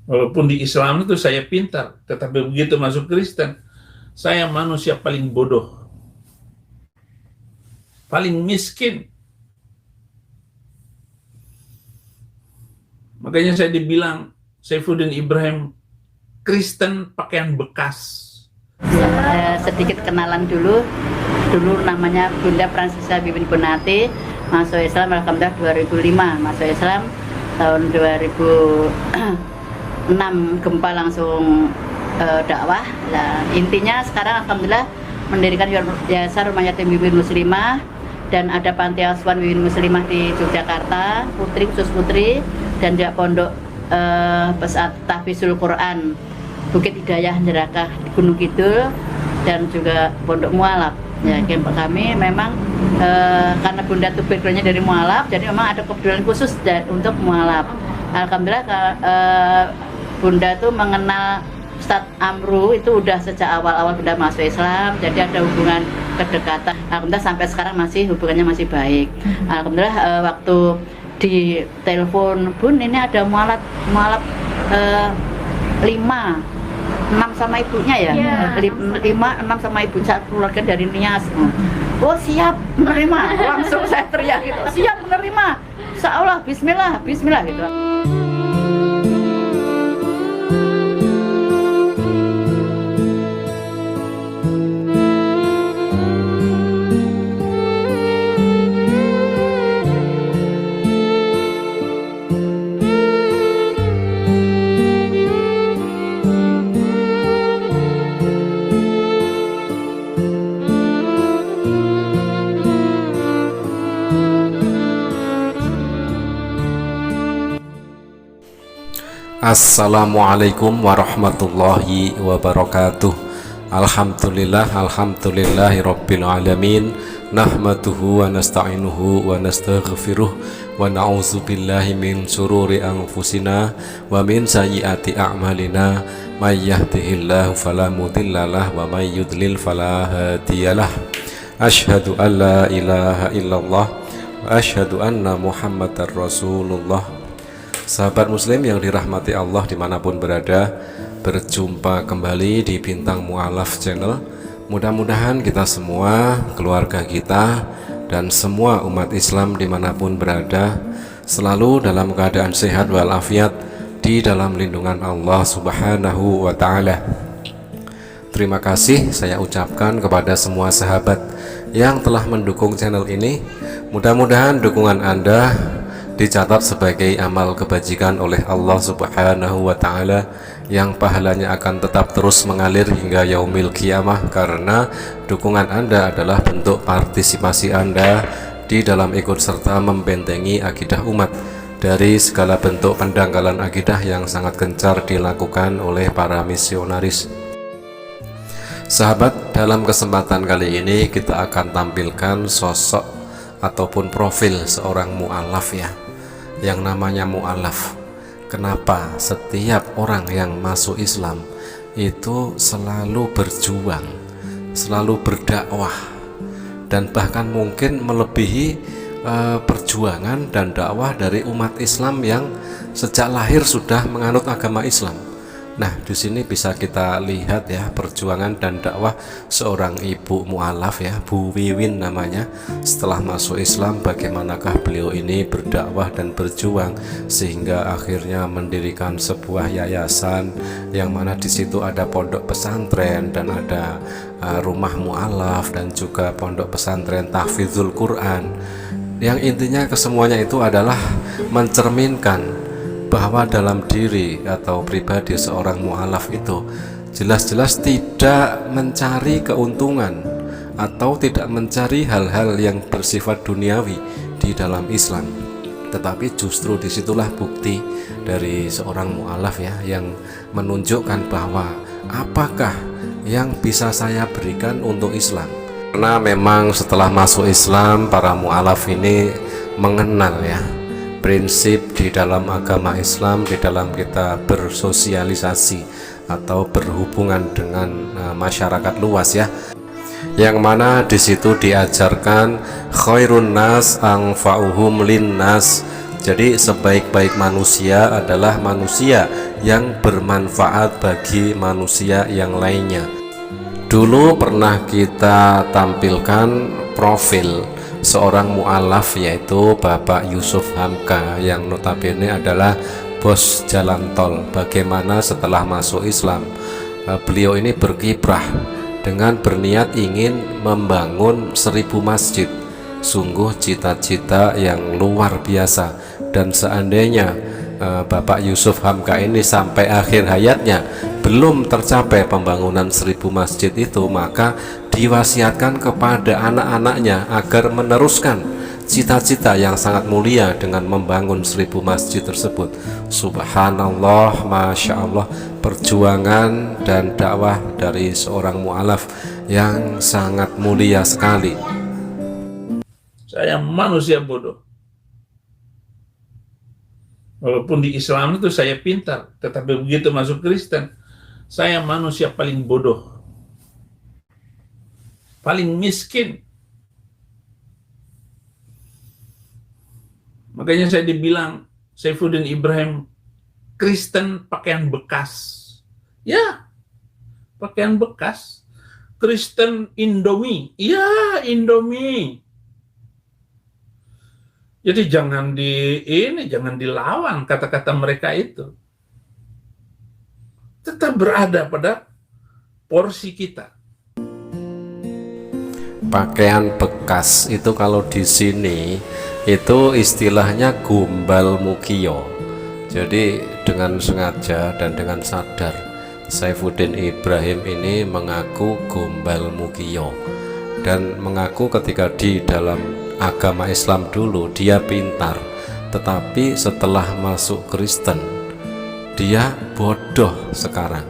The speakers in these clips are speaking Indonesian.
Walaupun di Islam itu saya pintar, tetapi begitu masuk Kristen, saya manusia paling bodoh, paling miskin. Makanya saya dibilang Saifuddin Ibrahim Kristen pakaian bekas. Sedikit kenalan dulu namanya Bunda Fransisa Bibin Bonati, masuk Islam alhamdulillah 2005, masuk Islam tahun 2006 gempa langsung dakwah. Nah, intinya sekarang alhamdulillah mendirikan Yayasan Rumah Yatim Bibin Muslimah dan ada panti asuhan Bibin Muslimah di Yogyakarta, putri khusus putri, dan juga pondok pesat tahfizul Quran Bukit Hidayah Jerakah di Gunung Kidul, dan juga pondok mualaf. Ya, kami memang karena Bunda itu backgroundnya dari mualaf, jadi memang ada kepedulian khusus untuk mualaf. Alhamdulillah Bunda tuh mengenal Ustadz Amru itu udah sejak awal-awal Bunda masuk Islam, jadi ada hubungan kedekatan. Alhamdulillah sampai sekarang masih hubungannya masih baik. Alhamdulillah waktu di telepon, Bun ini ada mualaf 6 sama ibunya ya, 5, 6 sama ibu, saat keluarga dari Nias. Oh siap menerima, langsung saya teriak gitu, siap menerima, insyaallah, bismillah, bismillah gitu. Assalamualaikum warahmatullahi wabarakatuh. Alhamdulillahi rabbil alamin. Nahmaduhu wa nasta'inuhu wa nastaghfiruh wa na'udzu billahi min syururi anfusina wa min sayyiati a'malina. May yahdihillahu fala mudhillalah wa may yudlil fala hadiyalah. Asyhadu an la ilaha illallah wa asyhadu anna Muhammadar Rasulullah. Sahabat muslim yang dirahmati Allah dimanapun berada, berjumpa kembali di Bintang Mu'alaf Channel. Mudah-mudahan kita semua, keluarga kita, dan semua umat Islam dimanapun berada selalu dalam keadaan sehat walafiat di dalam lindungan Allah Subhanahu wa Ta'ala. Terima kasih saya ucapkan kepada semua sahabat yang telah mendukung channel ini. Mudah-mudahan dukungan Anda dicatat sebagai amal kebajikan oleh Allah Subhanahu wa Ta'ala, yang pahalanya akan tetap terus mengalir hingga yaumil qiyamah, karena dukungan Anda adalah bentuk partisipasi Anda di dalam ikut serta membentengi akidah umat dari segala bentuk pendangkalan akidah yang sangat gencar dilakukan oleh para misionaris. Sahabat, dalam kesempatan kali ini kita akan tampilkan sosok ataupun profil seorang mu'alaf ya. Yang namanya mu'alaf, kenapa setiap orang yang masuk Islam itu selalu berjuang, selalu berdakwah, dan bahkan mungkin melebihi perjuangan dan dakwah dari umat Islam yang sejak lahir sudah menganut agama Islam. Nah, di sini bisa kita lihat ya perjuangan dan dakwah seorang ibu mu'alaf ya, Bu Wiwin namanya. Setelah masuk Islam, bagaimanakah beliau ini berdakwah dan berjuang sehingga akhirnya mendirikan sebuah yayasan yang mana di situ ada pondok pesantren dan ada rumah mu'alaf dan juga pondok pesantren tahfizul Quran. Yang intinya kesemuanya itu adalah mencerminkan bahwa dalam diri atau pribadi seorang mu'alaf itu jelas-jelas tidak mencari keuntungan atau tidak mencari hal-hal yang bersifat duniawi di dalam Islam, tetapi justru disitulah bukti dari seorang mu'alaf ya, yang menunjukkan bahwa apakah yang bisa saya berikan untuk Islam. Karena memang setelah masuk Islam, para mu'alaf ini mengenal ya prinsip di dalam agama Islam, di dalam kita bersosialisasi atau berhubungan dengan masyarakat luas ya, yang mana di situ diajarkan khairun nas anfa'uhum linnas, Jadi sebaik-baik manusia adalah manusia yang bermanfaat bagi manusia yang lainnya. Dulu pernah kita tampilkan profil seorang mu'alaf, yaitu Bapak Yusuf Hamka, yang notabene adalah bos jalan tol. Bagaimana setelah masuk Islam, beliau ini berkiprah dengan berniat ingin membangun 1000 masjid. Sungguh cita-cita yang luar biasa, dan seandainya Bapak Yusuf Hamka ini sampai akhir hayatnya belum tercapai pembangunan 1000 masjid itu, maka diwasiatkan kepada anak-anaknya agar meneruskan cita-cita yang sangat mulia dengan membangun 1000 masjid tersebut. Subhanallah, Masya Allah, perjuangan dan dakwah dari seorang mu'alaf yang sangat mulia sekali. Saya manusia bodoh. Walaupun di Islam itu saya pintar, tetapi begitu masuk Kristen, saya manusia paling bodoh, paling miskin. Makanya saya dibilang Saifuddin Ibrahim Kristen pakaian bekas. Ya, pakaian bekas. Kristen Indomie. Ya, Indomie. Jadi jangan jangan dilawan kata-kata mereka itu. Tetap berada pada porsi kita. Pakaian bekas itu kalau di sini itu istilahnya gombal mukiyo. Jadi dengan sengaja dan dengan sadar Saifuddin Ibrahim ini mengaku gombal mukiyo, dan mengaku ketika di dalam agama Islam dulu dia pintar, tetapi setelah masuk Kristen dia bodoh sekarang.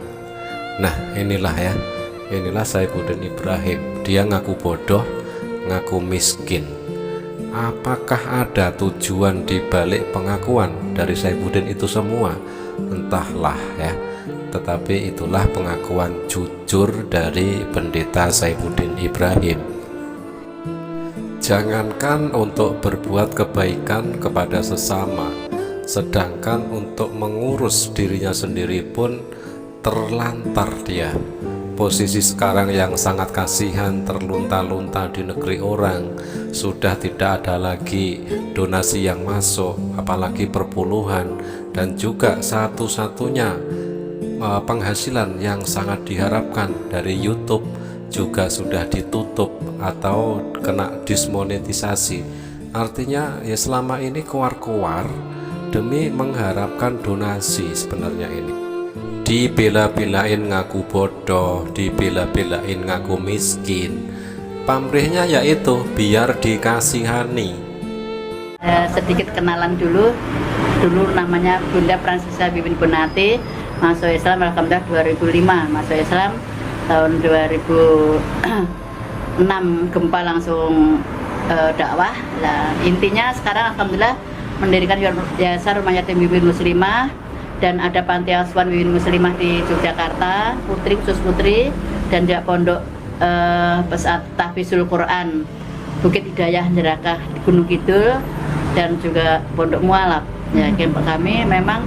Nah inilah Saifuddin Ibrahim, dia ngaku bodoh, ngaku miskin. Apakah ada tujuan di balik pengakuan dari Saifuddin itu semua? Entahlah ya, tetapi itulah pengakuan jujur dari pendeta Saifuddin Ibrahim. Jangankan untuk berbuat kebaikan kepada sesama, sedangkan untuk mengurus dirinya sendiri pun terlantar dia. Posisi sekarang yang sangat kasihan, terlunta-lunta di negeri orang, sudah tidak ada lagi donasi yang masuk, apalagi perpuluhan, dan juga satu-satunya penghasilan yang sangat diharapkan dari YouTube juga sudah ditutup atau kena dismonetisasi. Artinya ya selama ini keluar-keluar demi mengharapkan donasi. Sebenarnya ini dibela-belain ngaku bodoh, dibela-belain ngaku miskin. Pamrihnya yaitu biar dikasihani. Sedikit kenalan dulu namanya Bunda Fransisa Wiwin Bonate, masuk Islam alhamdulillah 2005, masuk Islam tahun 2006 gempa langsung dakwah. Nah, intinya sekarang alhamdulillah mendirikan Yayasan Rumah Yatim Wiwin Muslimah, dan ada Panti Asuhan Wiwin Muslimah di Yogyakarta, khusus putri, dan juga pondok Tahfizul Quran Bukit Hidayah Jerakah di Gunung Kidul, dan juga pondok mualaf. Ya, kami memang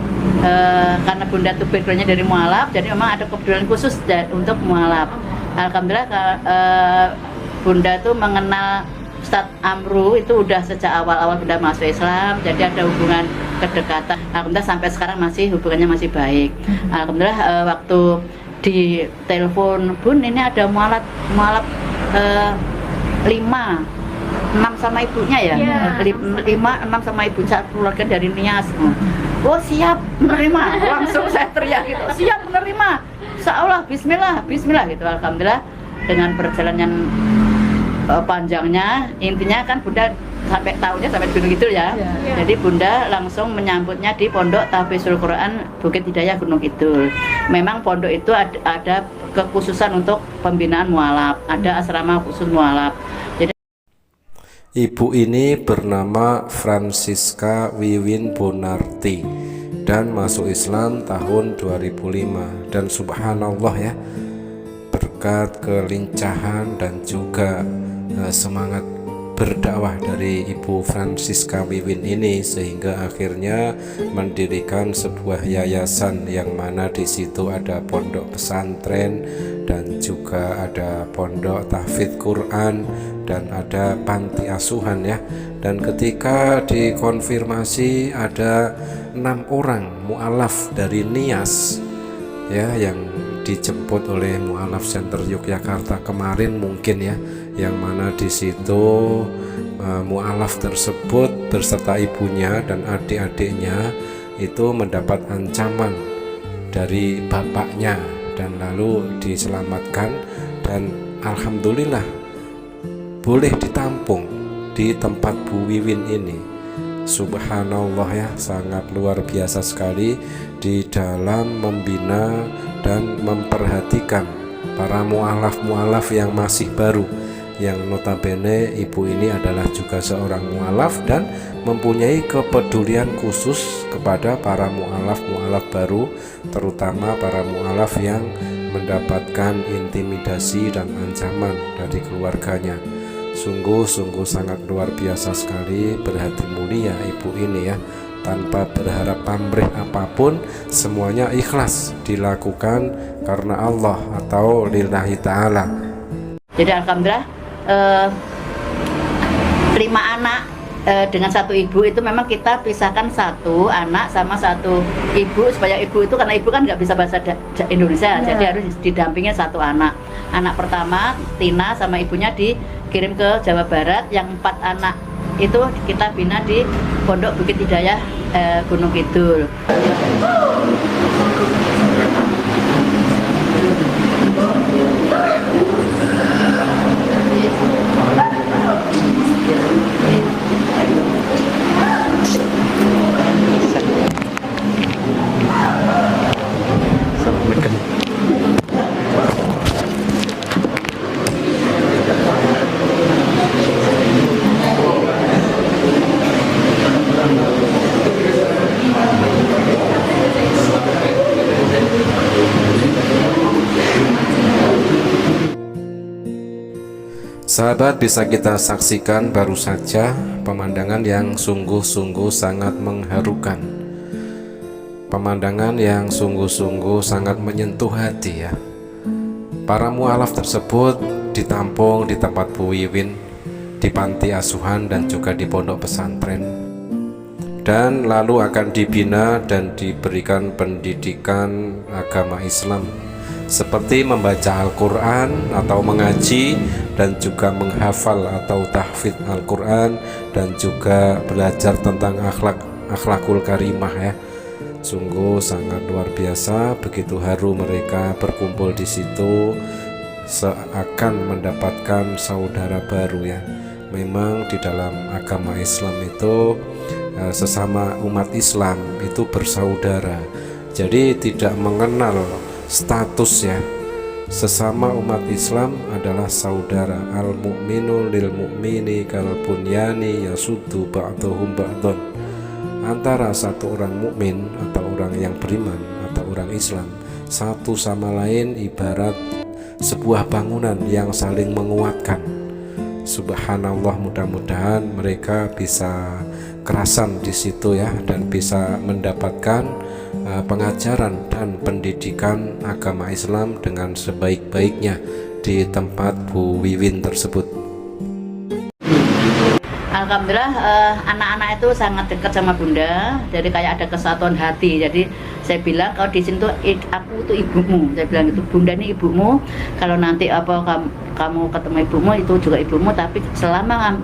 karena Bunda itu backgroundnya dari mualaf, jadi memang ada kepedulian khusus untuk mualaf. Alhamdulillah Bunda itu mengenal Ustadz Amru itu udah sejak awal-awal Bunda masuk Islam, jadi ada hubungan kedekatan. Alhamdulillah sampai sekarang masih hubungannya masih baik. Alhamdulillah waktu di telepon, Bun ini ada mualaf 6 sama ibunya ya, 5, 6 sama ibu, satu keluarga dari Nias. Oh siap menerima, langsung saya teriak gitu, siap menerima, insyaallah, bismillah gitu. Alhamdulillah dengan perjalanan panjangnya, intinya kan Bunda sampai tahunnya sampai Gunung Kidul ya. Jadi Bunda langsung menyambutnya di pondok Tahfizul Quran Bukit Hidayah Gunung Kidul. Memang pondok itu ada kekhususan untuk pembinaan mualaf, ada asrama khusus mualaf. Jadi Ibu ini bernama Francisca Wiwin Bonarti dan masuk Islam tahun 2005, dan subhanallah ya, berkat kelincahan dan juga semangat berdakwah dari Ibu Francisca Wiwin ini, sehingga akhirnya mendirikan sebuah yayasan yang mana di situ ada pondok pesantren dan juga ada pondok tahfidz Quran dan ada panti asuhan ya. Dan ketika dikonfirmasi ada 6 orang mu'alaf dari Nias ya, yang dijemput oleh Mu'alaf Center Yogyakarta kemarin mungkin ya, yang mana di situ mu'alaf tersebut berserta ibunya dan adik-adiknya itu mendapat ancaman dari bapaknya dan lalu diselamatkan, dan alhamdulillah boleh ditampung di tempat Bu Wiwin ini. Subhanallah ya, sangat luar biasa sekali di dalam membina dan memperhatikan para mu'alaf-mu'alaf yang masih baru, yang notabene ibu ini adalah juga seorang mu'alaf dan mempunyai kepedulian khusus kepada para mu'alaf-mu'alaf baru, terutama para mu'alaf yang mendapatkan intimidasi dan ancaman dari keluarganya. Sungguh-sungguh sangat luar biasa sekali, berhati mulia ibu ini ya, tanpa berharap pamrih apapun, semuanya ikhlas dilakukan karena Allah atau lillahi ta'ala. Jadi alhamdulillah 5 anak dengan 1 ibu itu memang kita pisahkan 1 anak sama 1 ibu, supaya ibu itu, karena ibu kan nggak bisa bahasa Indonesia ya. Jadi harus didampingin 1 anak. Anak pertama Tina sama ibunya dikirim ke Jawa Barat, yang 4 anak itu kita bina di Pondok Bukit Hidayah Gunung Kidul. Sahabat, bisa kita saksikan baru saja pemandangan yang sungguh-sungguh sangat mengharukan, pemandangan yang sungguh-sungguh sangat menyentuh hati ya. Para mu'alaf tersebut ditampung di tempat Bu Wiwin, di panti asuhan dan juga di pondok pesantren, dan lalu akan dibina dan diberikan pendidikan agama Islam seperti membaca Al-Quran atau mengaji, dan juga menghafal atau tahfidz Al-Quran, dan juga belajar tentang akhlakul karimah ya. Sungguh sangat luar biasa, begitu haru mereka berkumpul di situ seakan mendapatkan saudara baru ya. Memang di dalam agama Islam itu sesama umat Islam itu bersaudara, jadi tidak mengenal status ya. Sesama umat Islam adalah saudara. Al-mu'minu lil mu'mini kal bunyani yasuddu ba'duhum ba'dun. Antara satu orang mukmin atau orang yang beriman atau orang Islam, satu sama lain ibarat sebuah bangunan yang saling menguatkan. Subhanallah, mudah-mudahan mereka bisa kerasan di situ ya, dan bisa mendapatkan pengajaran dan pendidikan agama Islam dengan sebaik-baiknya di tempat Bu Wiwin tersebut. Alhamdulillah anak-anak itu sangat dekat sama Bunda, jadi kayak ada kesatuan hati. Jadi saya bilang kalau di sini tuh aku tuh ibumu, saya bilang itu, Bunda ini ibumu. Kalau nanti kamu ketemu ibumu itu juga ibumu, tapi selama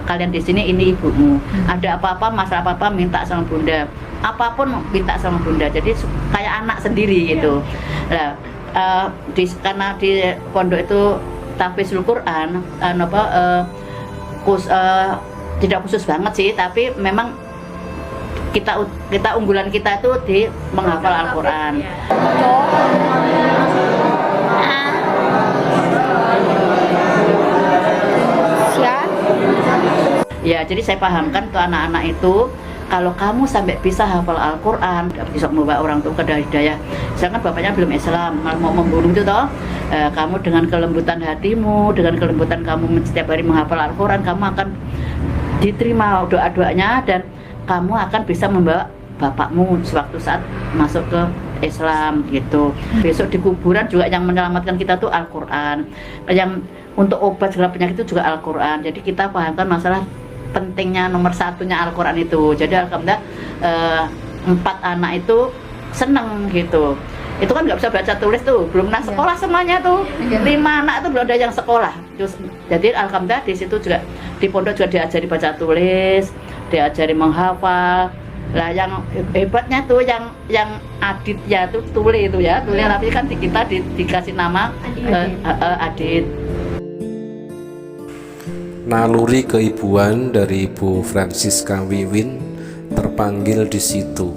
kalian di sini ini ibumu. Ada apa-apa, masalah apa-apa minta sama Bunda, apapun minta sama Bunda. Jadi kayak anak sendiri gitu. Nah, karena di pondok itu tahfidzul Quran, tidak khusus banget sih, tapi memang kita unggulan kita itu di menghafal Al-Quran. Ya, jadi saya pahamkan tuh anak-anak itu, kalau kamu sampai bisa hafal Al-Quran, bisa membawa orang tua ke hidayah. Sedangkan bapaknya belum Islam, malah mau membunuh itu toh. kamu dengan kelembutan hatimu, dengan kelembutan kamu setiap hari menghafal Al-Quran, kamu akan diterima doa-doanya dan kamu akan bisa membawa bapakmu sewaktu saat masuk ke Islam gitu. Besok di kuburan juga yang menyelamatkan kita tuh Al-Quran, yang untuk obat segala penyakit itu juga Al-Quran. Jadi kita pahamkan masalah pentingnya nomor satunya Al-Quran itu. Jadi alhamdulillah 4 anak itu seneng gitu. Itu kan nggak bisa baca tulis tuh, belum pernah sekolah semuanya tuh. 5 anak tuh belum ada yang sekolah. Jadi alhamdulillah di situ juga di pondok juga diajari baca tulis, diajari menghafal. Lah yang hebatnya tuh yang Adit ya tuh Tule itu ya, Tule, tapi kan kita dikasih nama Adit. Naluri keibuan dari Ibu Francisca Wiwin terpanggil di situ.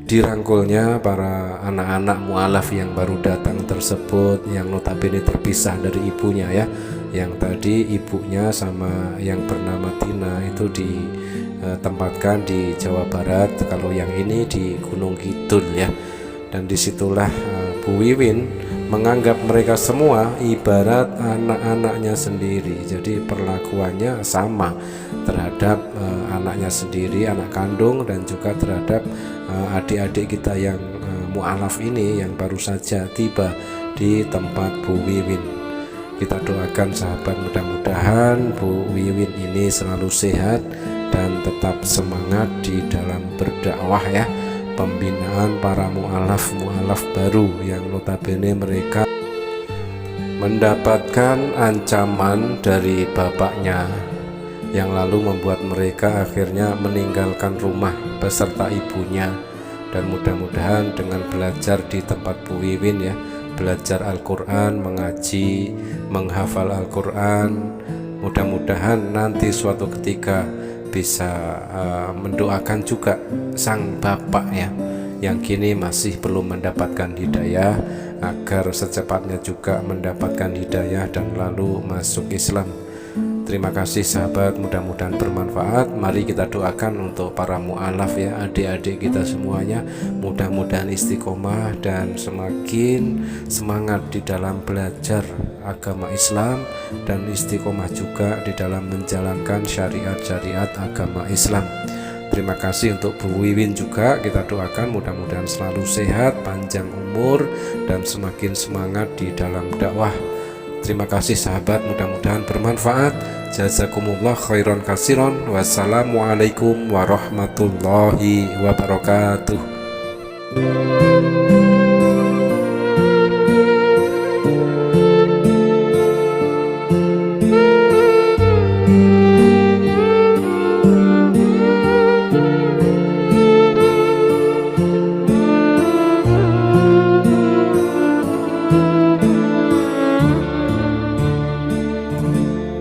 Dirangkulnya para anak-anak mu'alaf yang baru datang tersebut, yang notabene terpisah dari ibunya ya. Yang tadi ibunya sama yang bernama Tina itu ditempatkan di Jawa Barat, kalau yang ini di Gunung Kidul ya. Dan disitulah Bu Wiwin menganggap mereka semua ibarat anak-anaknya sendiri. Jadi perlakuannya sama terhadap anaknya sendiri, anak kandung, dan juga terhadap adik-adik kita yang mu'alaf ini yang baru saja tiba di tempat Bu Wiwin. Kita doakan sahabat, mudah-mudahan Bu Wiwin ini selalu sehat dan tetap semangat di dalam berdakwah ya. Pembinaan para mu'alaf baru yang notabene mereka mendapatkan ancaman dari bapaknya yang lalu membuat mereka akhirnya meninggalkan rumah beserta ibunya. Dan mudah-mudahan dengan belajar di tempat Bu Wiwin ya, belajar Al-Quran, mengaji, menghafal Al-Quran, mudah-mudahan nanti suatu ketika bisa mendoakan juga sang bapak ya, yang kini masih belum mendapatkan hidayah, agar secepatnya juga mendapatkan hidayah dan lalu masuk Islam. Terima kasih sahabat, mudah-mudahan bermanfaat. Mari kita doakan untuk para mu'alaf ya, adik-adik kita semuanya, mudah-mudahan istiqomah dan semakin semangat di dalam belajar agama Islam, dan istiqomah juga di dalam menjalankan syariat-syariat agama Islam. Terima kasih untuk Bu Wiwin juga, kita doakan mudah-mudahan selalu sehat, panjang umur, dan semakin semangat di dalam dakwah. Terima kasih sahabat, mudah-mudahan bermanfaat. Jazakumullah khairan katsiran. Wassalamualaikum warahmatullahi wabarakatuh.